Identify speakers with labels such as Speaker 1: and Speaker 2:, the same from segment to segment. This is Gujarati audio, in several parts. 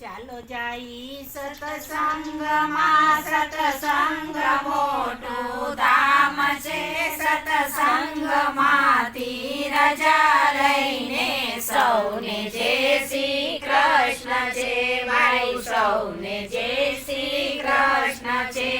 Speaker 1: ચાલો જાઈ સત્સંગમાં, સત્સંગ મોટું ધામ છે. સત્સંગમાંથી રજા લઈને સૌને જય શ્રી કૃષ્ણ છે. ભાઈ સૌને જય શ્રી કૃષ્ણ છે.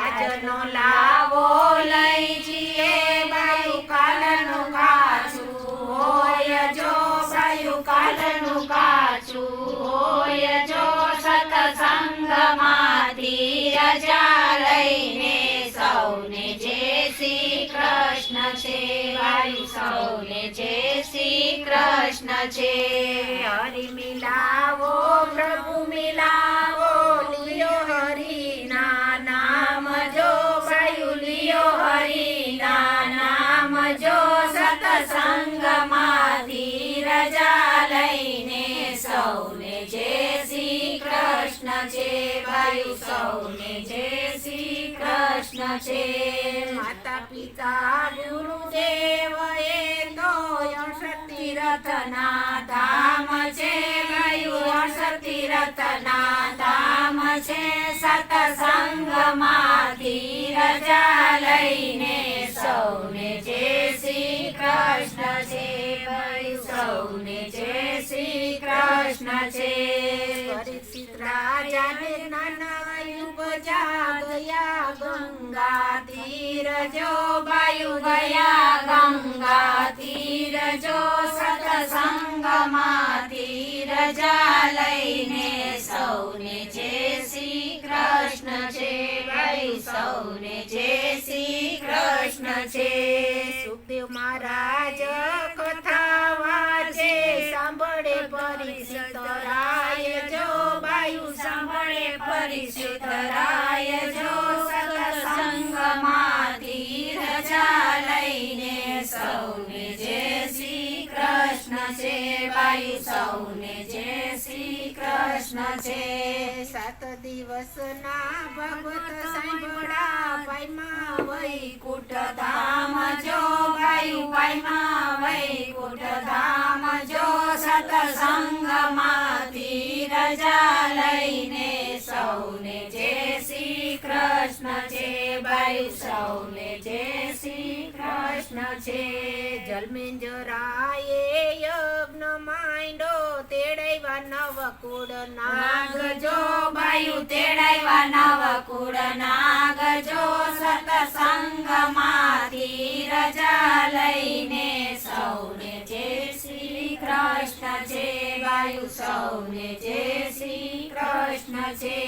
Speaker 1: આજનો લાવો લઈ જઈએ ભાઈ, કાલનું કાચું હોય જો. ભાઈ કાલનું કાચું હોય જો. સત્સંગમાંથી રજા લઈને સૌને જય શ્રી કૃષ્ણ છે. ભાઈ સૌને જય શ્રી કૃષ્ણ છે. હરિ મિલાવો પ્રભુ મિલાવો, લિયો હરિના નામ જો. ભાઈ લિયો હરિના નામ જો. સત્સંગમાંથી રજા લઈને સૌને જય શ્રી કૃષ્ણ છે. ભાઈ સૌને જય શ્રી કૃષ્ણ છે. માતા પિતા ગુરુદેવ એ તો 68 તીર્થના ધામ છે. ભાઈ 68 તીર્થના ધામ છે. સત્સંગમાંથી રજા લઈને સૌને જય શ્રી કૃષ્ણ છે. ભાઈ સૌને જય શ્રી કૃષ્ણ છે. પરીક્ષિત રાજાને નાના ઉપજા ગયા ગંગા તીર જો. વાયુ ગયા ગંગા તીર જો. સત્સંગમાંથી રજા લઈને સૌને જય શ્રી કૃષ્ણ છે. ભાઈ સૌને જય શ્રી કૃષ્ણ છે. સુખદેવ મહારાજ કથા વાંચે, સાંભળે પરીક્ષિત રાય જો. વાયુ સાંભળે પરીક્ષિત રાય જો. સત્સંગમાંથી રજા લઈને સૌને જય શ્રી કૃષ્ણ છે. ભાઈ સૌને જય શ્રી કૃષ્ણ છે. 7 દિવસના ભગવત સાંભળા, પાયમાં વૈકુંઠ ધામ જો. ભાઈ પાયમાં વૈકુંઠ ધામ જો. સત્સંગમાંથી રજા લઈને સૌને જય શ્રી કૃષ્ણ છે. ભાઈ સૌને જય શ્રી કૃષ્ણ છે. જલમેંજરાએ યજ્ઞ માંડો, તેડાવ્યા નવકુળ નાગ જો. ભાઈ તેડાવ્યા નવકુળ નાગ જો. સત્સંગમાંથી રજા લઈને સૌને જય શ્રી કૃષ્ણ છે. ભાઈ સૌને જય શ્રી કૃષ્ણ છે.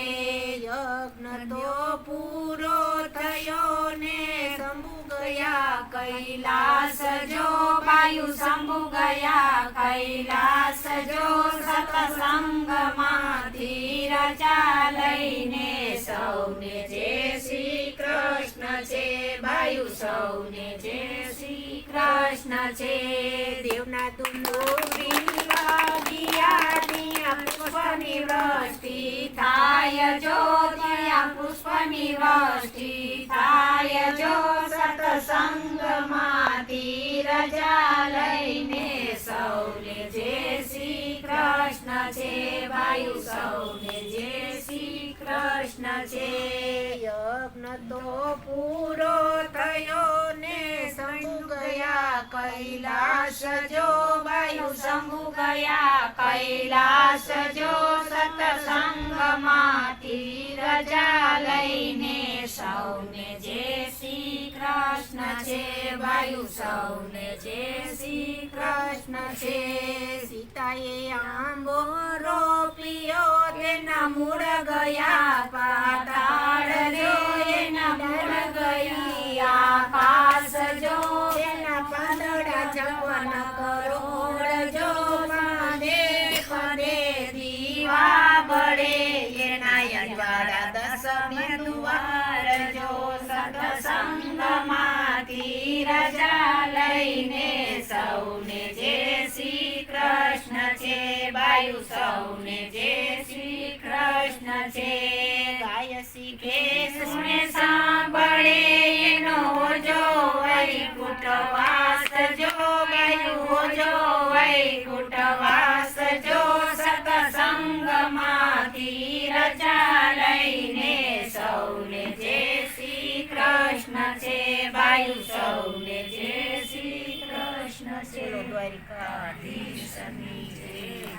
Speaker 1: યજ્ઞ તો પૂરો થયો ને શંભુ ગયા કૈલાસ જો. વાયુ શંભુ ગયા કૈલાસ જો. સત્સંગમાંથી રજા લઈને સૌને જય શ્રી કૃષ્ણ છે. વાયુ સૌને જય શ્રી કૃષ્ણ છે. દેવના દુંદુરી વાગ્યા, ત્યાં પુષ્પની વૃષ્ટિ થાય જો. ત્યાં પુષ્પની વૃષ્ટિ થાય જો. સત્સંગમાંથી રજા લઈને સૌને જય શ્રી કૃષ્ણ છે. વાયુ સૌને જય શ્રી કૃષ્ણ છે. યજ્ઞ તો પૂરો થયો ને શંભુ ગયા કૈલાસ જો. વાયુ શંભુ ગયા કૈલાસ જો. સત્સંગમાંથી રજા લઈને સૌને જય શ્રી કૃષ્ણ છે. વાયુ સૌને જય શ્રી કૃષ્ણ છે. સીતાએ આંબો રોપ્યો, તેના મૂળ ગયા પાતાળ જો. એના મૂળ ગઈ આકાશ જો. એના પાંદડા 56 કરોડ જો. પદે પદે દીવા બળે, એના અજવાળા 10 દ્વાર જો. સત્સંગમાંથી રજા લઈને સૌને જય શ્રી કૃષ્ણ છે. વાયુ સૌને જય શ્રી કૃષ્ણ છે. ગાય શીખે સુને સાંભળે, એનો જો વૈકુંઠ વાસ જો. વાયુ જો વૈકુંઠ વાસ જો. સત્સંગમાં છે બાયુ સૌને જય શ્રી કૃષ્ણ છે દ્વારિકાધીશની જય